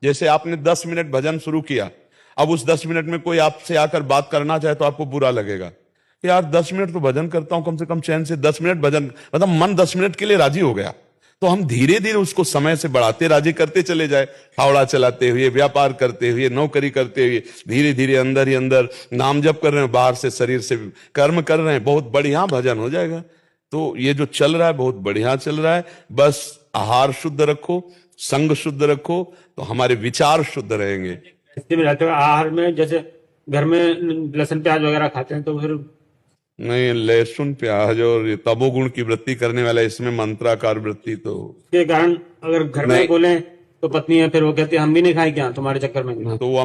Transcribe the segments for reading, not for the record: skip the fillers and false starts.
जैसे आपने 10 मिनट भजन शुरू किया, अब उस 10 मिनट में कोई आपसे आकर बात करना चाहे तो आपको बुरा लगेगा। यार 10 मिनट तो भजन करता हूं, कम से कम चैन से 10 मिनट भजन, मतलब मन 10 मिनट के लिए राजी हो गया। तो हम धीरे धीरे उसको समय से बढ़ाते राजी करते चले जाए। फावड़ा चलाते हुए, व्यापार करते हुए, नौकरी करते हुए, धीरे धीरे अंदर ही अंदर नाम जप कर रहे हैं, बाहर से शरीर से कर्म कर रहे हैं, बहुत बढ़िया भजन हो जाएगा। तो ये जो चल रहा है बहुत बढ़िया चल रहा है। बस आहार शुद्ध रखो, संग शुद्ध रखो, तो हमारे विचार शुद्ध रहेंगे। स्थिति में रहते हुए आहार में जैसे घर में लहसुन प्याज वगैरह खाते हैं तो फिर नहीं, लहसुन प्याज और ये तमोगुण की वृत्ति करने वाला, इसमें मंत्राकार वृत्ति तो के कारण अगर घर में नहीं। बोले तो पत्नी है फिर वो कहती है हम भी नहीं खाए क्या तुम्हारे चक्कर में। तो वो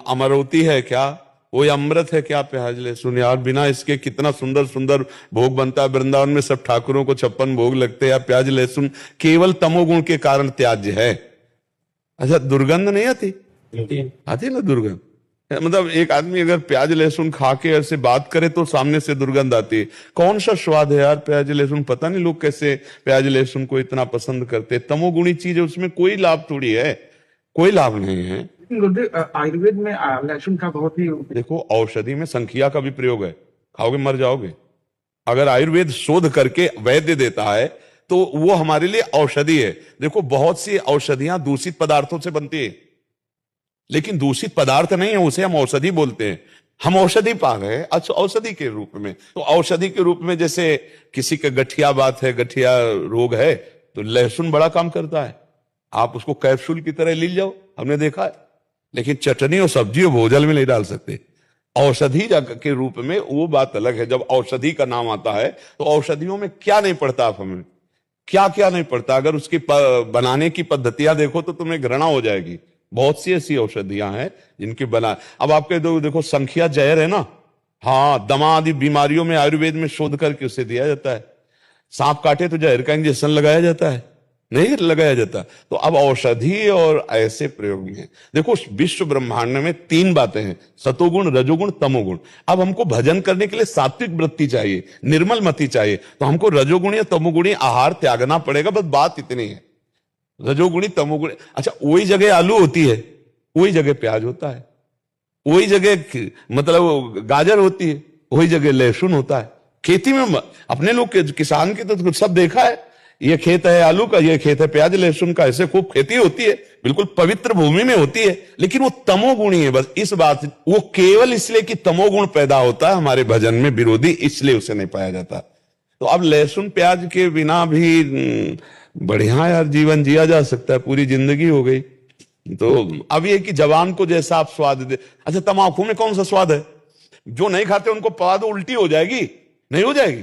अमरवती है क्या, वो अमृत है क्या प्याज लहसुन? यार बिना इसके कितना सुंदर सुंदर भोग बनता है वृंदावन में, सब ठाकुरों को 56 भोग लगते हैं। यार प्याज लहसुन केवल तमोगुण के कारण त्याज्य है। अच्छा, दुर्गंध नहीं आती? आती ना दुर्गंध। मतलब एक आदमी अगर प्याज लहसुन खा के ऐसे बात करे तो सामने से दुर्गंध आती है। कौन सा स्वाद है यार प्याज लहसुन? पता नहीं लोग कैसे प्याज लहसुन को इतना पसंद करते। तमोगुणी चीज है, उसमें कोई लाभ थोड़ी है, कोई लाभ नहीं है। आयुर्वेद में लहसुन का बहुत ही देखो, औषधि में संखिया का भी प्रयोग है, खाओगे मर जाओगे। अगर आयुर्वेद शोध करके वैद्य देता है तो वो हमारे लिए औषधि है। देखो, बहुत सी औषधियां दूषित पदार्थों से बनती है, लेकिन दूषित पदार्थ नहीं है, उसे हम औषधि बोलते हैं। हम औषधि पा गए औषधि के रूप में। तो औषधि के रूप में जैसे किसी का गठिया बात है, गठिया रोग है, तो लहसुन बड़ा काम करता है। आप उसको कैप्सूल की तरह ले जाओ, हमने देखा है। लेकिन चटनी और सब्जी और भोजन में नहीं डाल सकते। औषधि के रूप में वो बात अलग है। जब औषधि का नाम आता है तो औषधियों में क्या नहीं पड़ता, आप हमें क्या क्या नहीं पड़ता। अगर उसकी बनाने की पद्धतियां देखो तो तुम्हें घृणा हो जाएगी। बहुत सी ऐसी औषधियां हैं जिनकी बना, अब आपके देखो संख्या जहर है ना, हाँ, दमा आदि बीमारियों में आयुर्वेद में शोध करके उसे दिया जाता है। सांप काटे तो जहर का इंजेक्शन लगाया जाता है, नहीं लगाया जाता। तो अब औषधि और ऐसे प्रयोग में देखो, विश्व ब्रह्मांड में 3 बातें हैं, सतोगुण, रजोगुण, तमोगुण। अब हमको भजन करने के लिए सात्विक वृत्ति चाहिए, निर्मल मति चाहिए, तो हमको रजोगुणी या तमोगुणी आहार त्यागना पड़ेगा। बस बात इतनी है, रजोगुणी तमोगुणी। अच्छा, वही जगह आलू होती है, वही जगह प्याज होता है, वही जगह मतलब गाजर होती है, वही जगह लहसुन होता है। खेती में अपने लोग किसान की तो सब देखा है, ये खेत है आलू का, ये खेत है प्याज लहसुन का, ऐसे खूब खेती होती है, बिल्कुल पवित्र भूमि में होती है। लेकिन वो तमोगुणी है, बस इस बात, वो केवल इसलिए कि तमोगुण पैदा होता है हमारे भजन में विरोधी, इसलिए उसे नहीं पाया जाता। तो अब लहसुन प्याज के बिना भी बढ़िया यार जीवन जिया जा सकता है, पूरी जिंदगी हो गई। तो अब ये कि जवान को जैसा आप स्वाद दे। अच्छा, तम्बाकू में कौन सा स्वाद है? जो नहीं खाते उनको पवा दो, उल्टी हो जाएगी, नहीं हो जाएगी?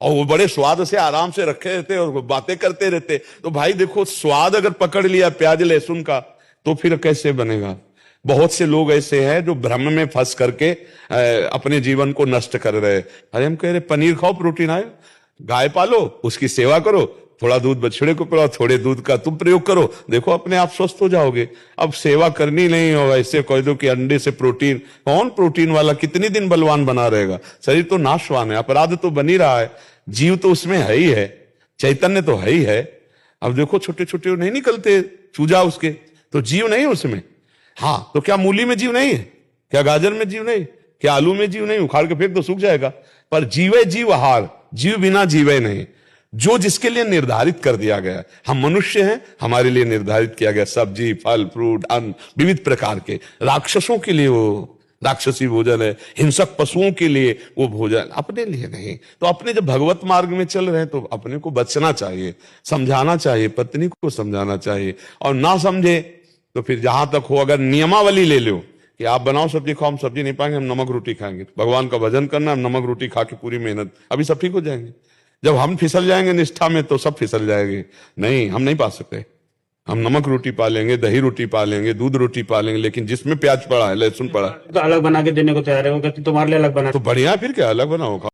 और वो बड़े स्वाद से आराम से रखे रहते और बातें करते रहते। तो भाई देखो, स्वाद अगर पकड़ लिया प्याज लहसुन का तो फिर कैसे बनेगा? बहुत से लोग ऐसे हैं जो भ्रम में फंस करके अपने जीवन को नष्ट कर रहे हैं। अरे हम कह रहे पनीर खाओ, प्रोटीन आए, गाय पालो, उसकी सेवा करो, थोड़ा दूध बछड़े को पिलाओ, थोड़े दूध का तुम प्रयोग करो, देखो अपने आप स्वस्थ हो जाओगे। अब सेवा करनी नहीं हो, ऐसे कह दो कि अंडे से प्रोटीन, कौन प्रोटीन वाला कितनी दिन बलवान बना रहेगा? शरीर तो नाशवान है, अपराध तो बनी रहा है, जीव तो उसमें है ही है, चैतन्य तो है ही है। अब देखो छोटे छोटे नहीं निकलते चूजा उसके, तो जीव नहीं है उसमें। हाँ, तो क्या मूली में जीव नहीं है? क्या गाजर में जीव नहीं? क्या आलू में जीव नहीं? उखाड़ के फेंक तो सूख जाएगा। पर जीवे जीव आहार, जीव बिना जीवे नहीं, जो जिसके लिए निर्धारित कर दिया गया। हम मनुष्य हैं, हमारे लिए निर्धारित किया गया सब्जी, फल, फ्रूट, अन्न विविध प्रकार के। राक्षसों के लिए वो राक्षसी भोजन है, हिंसक पशुओं के लिए वो भोजन, अपने लिए नहीं। तो अपने जब भगवत मार्ग में चल रहे हैं तो अपने को बचना चाहिए, समझाना चाहिए, पत्नी को समझाना चाहिए। और ना समझे तो फिर जहां तक हो, अगर नियमावली ले लो कि आप बनाओ सब्जी खाओ, हम सब्जी नहीं पाएंगे, हम नमक रोटी खाएंगे, भगवान का भजन करना, हम नमक रोटी खा के पूरी मेहनत, अभी सब ठीक हो जाएंगे। जब हम फिसल जाएंगे निष्ठा में तो सब फिसल जाएंगे। नहीं, हम नहीं पा सकते। हम नमक रोटी पा लेंगे, दही रोटी पा लेंगे, दूध रोटी पा लेंगे, लेकिन जिसमें प्याज पड़ा है, लहसुन पड़ा है, तो अलग बना के देने को तैयार है, वो कहती तुम्हारे लिए अलग बना। तो बढ़िया, फिर क्या अलग बनाओ।